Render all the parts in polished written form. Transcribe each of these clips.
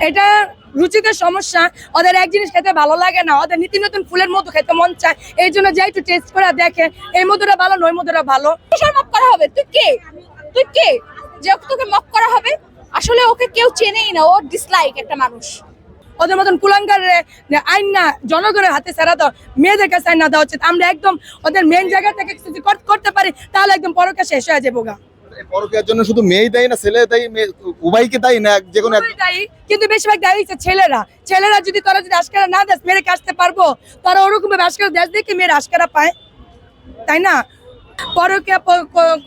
এটা রুচিকের সমস্যা। ওদের এক জিনিস খেতে ভালো লাগে না, ওদের নীতি নতুন ফুলের মধু খেতে মন চায়, এই জন্য যাই একটু টেস্ট করে দেখে এই মধুটা ভালো নয়, মধুটা ভালো। মাফ করা হবে? তুই কে যে তোকে মাফ করা হবে? আসলে ওকে কেউ চেনেই না, ও ডিসলাইক একটা মানুষ। ওদের মতন কুলাঙ্গার আইন না জনগণের হাতে ছাড়া দাও, মেয়েদের কাছে আইন না দেওয়া উচিত। আমরা একদম ওদের মেন জায়গা থেকে কিছু করতে পারি, তাহলে একদম পরকে শেষ হয়ে যাবো গা। পরকীয়ার জন্য শুধু মেয়ে দায়ী না, ছেলে দায়ী, উভয়কে দায়ী না, যে কোনো দায়ী, কিন্তু বেশিরভাগ দায়ী হচ্ছে ছেলেরা যদি তোরা যদি আশকারা না দেশ মেরে আসতে পারবো, তারা ওরকম ভাবে আশকারা দেশ দেখে মেয়ের আশকারা পায়, তাই না? পরকীয়া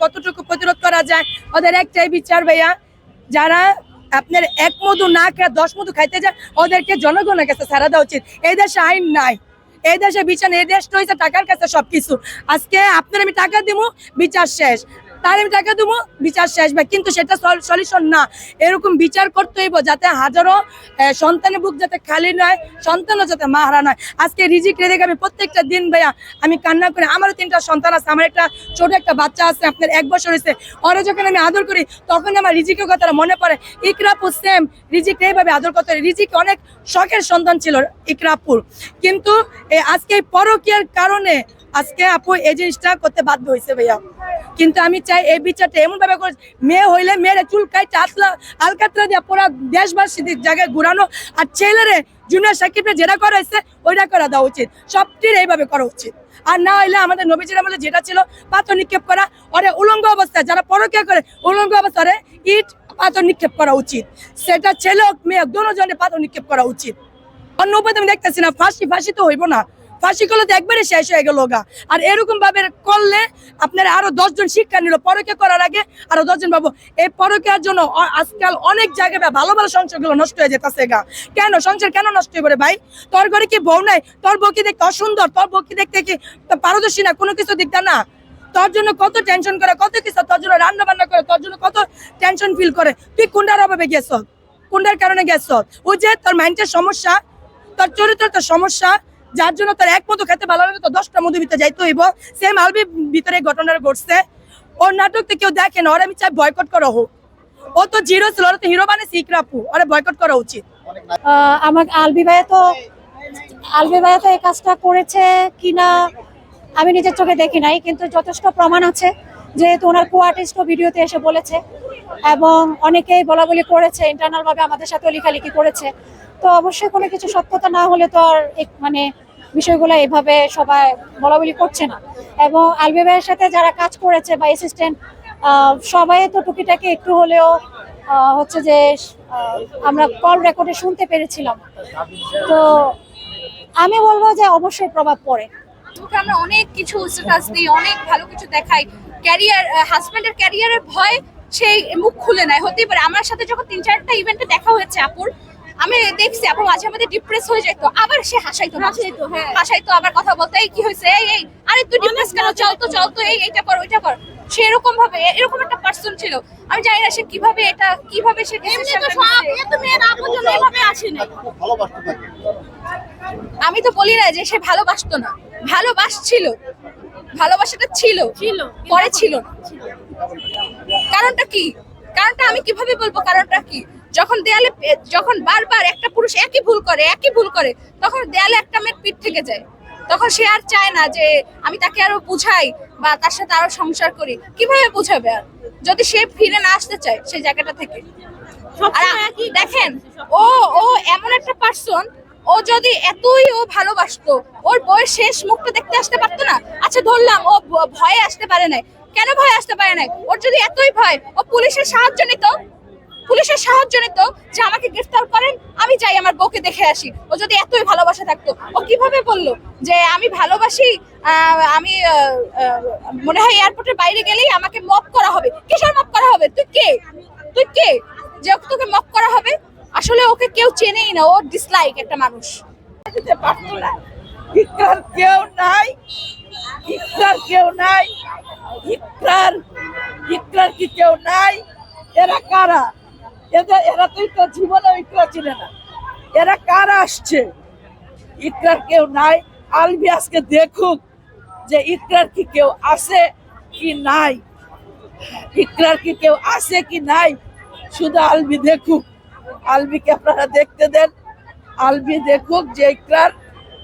কতটুকু প্রতিরোধ করা যায়? ওদের একটাই বিচার ভাইয়া, যারা আপনার এক মধু না খেয়ে 10 মধু খাইতে যায়, ওদেরকে জনগণের কাছে ছাড়া দেওয়া উচিত। এই দেশে আইন নাই, এই দেশে বিচার, এই দেশটা হয়েছে টাকার কাছে সবকিছু। আজকে আপনার আমি টাকা দিব, বিচার শেষ, তার আমি টাকা দেবো, বিচার শেষ ভাই, কিন্তু সেটা সলিউশন না। এরকম বিচার করতে হইব যাতে হাজারো সন্তানের বুক যাতে খালি নয়, সন্তানও যাতে মা হারা নয়। আজকে রিজিক রেখে আমি প্রত্যেকটা দিন ভাইয়া আমি কান্না করি। আমারও 3টা সন্তান আছে, আমার একটা ছোট একটা বাচ্চা আছে, আপনার 1 বছর হয়েছে। ওরা যখন আমি আদর করি তখন আমার রিজিকের কথাটা মনে পড়ে। ইকরাপুর সেম রিজিক এইভাবে আদর করতে, রিজিক অনেক শখের সন্তান ছিল ইকরাপুর, কিন্তু আজকে পরকীয়ার কারণে আজকে আপু এই জিনিসটা করতে বাধ্য হয়েছে ভাইয়া। কিন্তু আমি চাই এই বিচারটা এমন ভাবে করে, মেয়ে হইলে মেয়েরা চুল কাইটা আলকাতরা দিয়ে পুরা দেশবাসী জায়গায় ঘুরানো, আর ছেলেরে জুনিয়র সাকিবরা যেটা করা হয়েছে ওইটা করা দেওয়া উচিত, সবটির এইভাবে করা উচিত। আর না হইলে আমাদের নবীজির আমলে যেটা ছিল পাথর নিক্ষেপ করা, ওরে উলঙ্গ অবস্থায় যারা পরকীয়া করে উলঙ্গ অবস্থায় ইট পাথর নিক্ষেপ করা উচিত। সেটা ছেলে হোক মেয়ে হোক, দুজনে পাথর নিক্ষেপ করা উচিত। অন্য উপায় আমি দেখতেছি না, ফাঁসি তো হইব না, ফাঁসি করলে তো একবারে শেষ হয়ে গেল গা। আর এরকম ভাবে করলে আপনারা আরো 10 জন শিক্ষা নিল, পরকীয়া করার আগে আরো 10 জন পাবো। এই পরকীয়ার জন্য আজকাল অনেক জায়গায় ভালো ভালো সংসারগুলো নষ্ট হয়ে যেতেছে গা। কেন সংসার কেন নষ্ট হয়ে পড়ে ভাই? তোর ঘরে কি বউ নাই? তোর বউ কি দেখতে অসুন্দর? তোর বউ কি দেখতে কি পারদর্শী না? কোনো কিছু দিকটা না, তোর জন্য কত টেনশন করে, কত কিছু তোর জন্য রান্না বান্না করে, তোর জন্য কত টেনশন ফিল করে। তুই কোনটার অভাবে গেছ? কোনটার কারণে গেছ? ওই যে তোর মাইন্ডের সমস্যা, তোর চরিত্রের তোর সমস্যা, যার জন্য তার এক মধু খেতে ভালো লাগে তো 10টা মধু ভিতরে যাইতে হইব। সেম আলবির ভিতরে ঘটনাটা ঘটছে। ওর নাটকতে কেউ দেখে না, ওরা আমি চাই বয়কট করা হোক। ও তো জিরো ছিল, ওরা তো হিরো বানিয়েছে ইকরাপু, ওরা বয়কট করা উচিত। আমার আলবি ভাইয়া তো এই কাজটা করেছে কিনা আমি নিজের চোখে দেখি নাই, কিন্তু যথেষ্ট প্রমাণ আছে, যেহেতু ওনার কো আর্টিস্টও ভিডিওতে এসে বলেছে এবং অনেকেই বলাবলি করেছে, ইন্টারনাল ভাবে আমাদের সাথে লেখালেখি করেছে। তো অবশ্যই কোনো কিছু সত্যতা না হলে তো আর মানে বিষয়গুলো এভাবে সবাই বলাবলি করছে না। এবং আলবি ভাইয়ের সাথে যারা কাজ করেছে বা অ্যাসিস্ট্যান্ট সবাই তো টুকিটাকি একটু হলেও হচ্ছে যে আমরা কল রেকর্ডে শুনতে পেরেছিলাম। তো আমি বলবো যে অবশ্যই প্রভাব পড়ে। আমরা অনেক কিছু স্ট্যাটাস দিই, অনেক ভালো কিছু দেখাই, ক্যারিয়ার হাজবেন্ডের ক্যারিয়ারের ভয় সেই মুখ খুলে নেয়। হতেই পারে আমার সাথে যখন 3-4টা ইভেন্টে দেখা হয়েছে আপুর, আমি দেখছি আপু মাঝে মাঝে ডিপ্রেস হয়ে যেত, আবার সে হাসাইতো, আবার কথা বলতো, এই কি হয়েছে, এই আরে তুই ডিপ্রেস কেন, চল তো এইটা কর ওইটা কর। সে এরকম ভাবে, এরকম একটা পার্সন ছিল। আমি জানি না সে কিভাবে সে এভাবে আসেনি। আমি তো বলি না যে সে ভালোবাসতো না, ভালোবাসছিল, ভালোবাসাটা ছিল পরে ছিল না। কারণটা কি? কারণটা আমি কিভাবে বলবো কারণটা কি? যখন বারবার একটা পুরুষ একই ভুল করে তখন দেয়ালে একটা মেয়ের পিঠ থেকে যায়, তখন সে আর চায় না যে আমি তাকে আরো বুঝাই বা তার সাথে আরো সংসার করি। কিভাবে বুঝাবে আর, যদি সে ফিরে না আসতে চায় সেই জায়গাটা থেকে? দেখেন, ও এমন একটা পার্সন, ও যদি এতই ও ভালোবাসতো, ওর বউয়ের শেষ মুখটা দেখতে আসতে পারতো না? আচ্ছা ধরলাম ও ভয়ে আসতে পারে নাই, কেন ভয়ে আসতে পারে নাই? ওর যদি এতই ভয়, ও পুলিশের সাহায্য নিত যে আমাকে গ্রেফতার করেন, আমি যাই আমার বউকে দেখে আসি। ও যদি এতই ভালোবাসা থাকতো, ও কিভাবে বললো যে আমি ভালোবাসি, আমি মনে হয় এয়ারপোর্টের বাইরে গেলেই আমাকে মপ করা হবে? কিসের মপ করা হবে? তুই কে যে তোকে মপ করা হবে? আসলে ওকে কেউ চেনেই না, ও ডিসলাইক একটা মানুষ। ইকরার কেউ নাই, ইকরার কি কেউ নাই? এরা কারা? এরা তো ইকরার জীবনে ইকরা ছিল না। এরা কারা আসছে? ইকরার কেউ নাই। আলবি আজকে দেখুক যে ইকরার কি কেউ আছে কি নাই, ইকরার কি কেউ আছে কি নাই, শুধু আলবি দেখুক। আলবিকে আপনারা দেখতে দেন, আলবি দেখুক যে ইকরার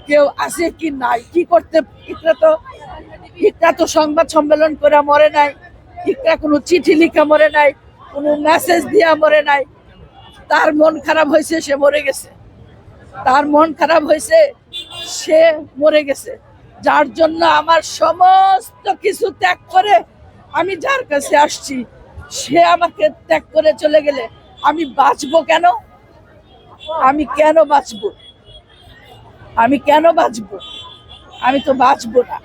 কেউ আছে কি নাই, কি করতে। ইকরা তো সংবাদ সম্মেলন করে মরে নাই, ইকরা কোনো চিঠি লিখে মরে নাই, কোনো মেসেজ দিয়া মরে নাই। তার মন খারাপ হয়েছে, সে মরে গেছে। তার মন খারাপ হয়েছে, সে মরে গেছে। যার জন্য আমার সমস্ত কিছু ত্যাগ করে আমি যার কাছে আসছি, সে আমাকে ত্যাগ করে চলে গেলে আমি বাঁচবো কেন? আমি কেন বাঁচবো? আমি কেন বাঁচবো? আমি তো বাঁচবো না।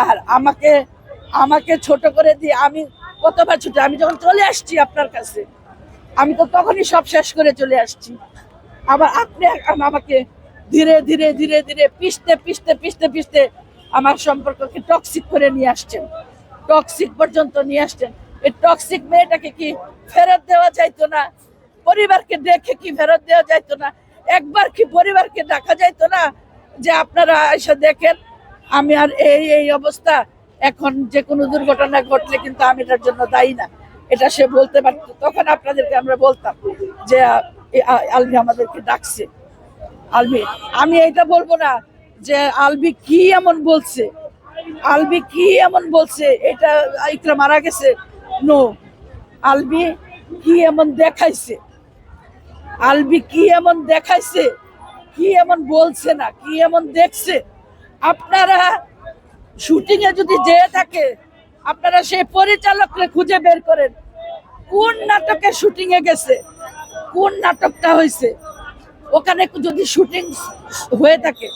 আর আমাকে ছোট করে দিয়ে আমি কতবার ছোট, আমি যখন চলে আসছি আপনার কাছে, আমি তো তখনই সব শেষ করে চলে আসছি। আবার আপনি আমাকে ধীরে ধীরে ধীরে ধীরে পিষতে পিষতে পিষতে পিষতে আমার সম্পর্ককে টক্সিক করে নিয়ে আসছেন, টক্সিক পর্যন্ত নিয়ে আসছেন। এই টক্সিক মেয়েটাকে কি ফেরত দেওয়া যাইতো না? পরিবারকে দেখে কি ফেরত দেওয়া যাইতো না? একবার কি পরিবারকে ডাকা যাইতো না যে আপনারা এসে দেখেন আমি আর এই অবস্থা, এখন যে কোনো দুর্ঘটনা ঘটলে কিন্তু আমি এটার জন্য দায়ী না, এটা সে বলতে পারতো। তখন আপনাদেরকে আমরা বলতাম যে আলবি আমাদেরকে ডাকছে। আলবি, আমি এটা বলবো না যে আলবি কি এমন বলছে, আলবি কি এমন বলছে এটা ইকরা মারা গেছে। নো, আলবি কি এমন দেখাইছে, আলবি কি এমন দেখাইছে, কি এমন বলছে না, কি এমন দেখছে। আপনারা শুটিং এ যদি যেয়ে থাকে, আপনারা সেই পরিচালককে খুঁজে বের করেন কোন নাটকে শুটিং এ গেছে, কোন নাটকটা হয়েছে। ওখানে যদি শুটিং হয়ে থাকে,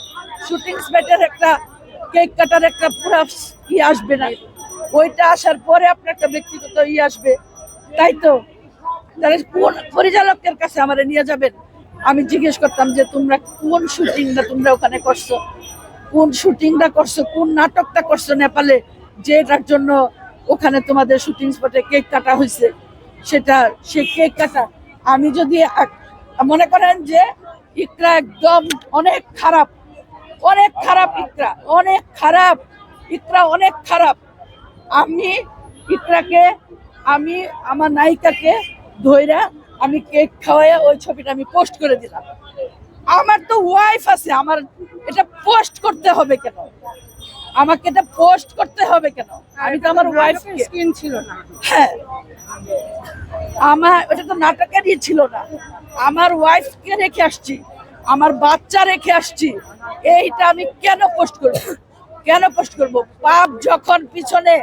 শুটিং স্পটের একটা কেক কাটার একটা পুরো ই আসবে না, ওইটা আসার পরে আপনার একটা ব্যক্তিগত ই আসবে, তাই তো? তাহলে কোন পরিচালকের কাছে আমারে নিয়ে যাবেন? আমি জিজ্ঞেস করতাম যে তোমরা কোন শুটিংটা তোমরা ওখানে করছো, কোন শুটিংটা করছো, কোন নাটকটা করছো নেপালে, যেটার জন্য ওখানে তোমাদের শুটিং স্পটে কেক কাটা হয়েছে। সেটা সে কেক কাটা, আমি যদি মনে করেন যে ইকরা একদম অনেক খারাপ, অনেক খারাপ, ইকরা অনেক খারাপ, ইকরা অনেক খারাপ, আমি ইকরাকে, আমি আমার নায়িকাকে ধইরা আমি কেক খাওয়াই ওই ছবিটা আমি পোস্ট করে দিলাম। আমার তো ওয়াইফ আছে, আমার এটা পোস্ট করতে হবে কেন? আমাকে এটা পোস্ট করতে হবে কেন? আমি তো আমার ওয়াইফ স্কিন ছিল না। হ্যাঁ, আমার ওটা তো নাটকেরই ছিল না। আমার ওয়াইফকে রেখে আসছি, আমার বাচ্চা রেখে আসছি, এইটা আমি কেন পোস্ট করব? কেন পোস্ট করব? পাপ যখন পিছনে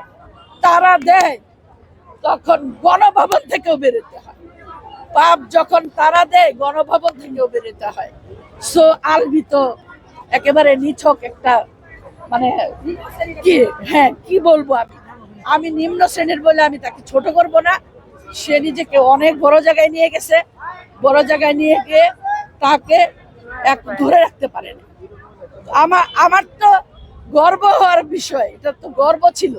তারা দেয় তখন গণভবন থেকেও বেরোতে হয়। পাপ যখন তারা দেয় গণভবন থেকেও বেরোতে হয়। সো আলবি তো একেবারে নিছক একটা, মানে কি, হ্যাঁ কি বলবো, আমি নিম্ন শ্রেণীর বলে আমি তাকে ছোট করব না। সে নিজেকে অনেক বড় জায়গায় নিয়ে গেছে, বড় জায়গায় নিয়ে গিয়ে তাকে ধরে রাখতে পারেনি। আমার তো গর্ব হওয়ার বিষয়, এটা তো গর্ব ছিল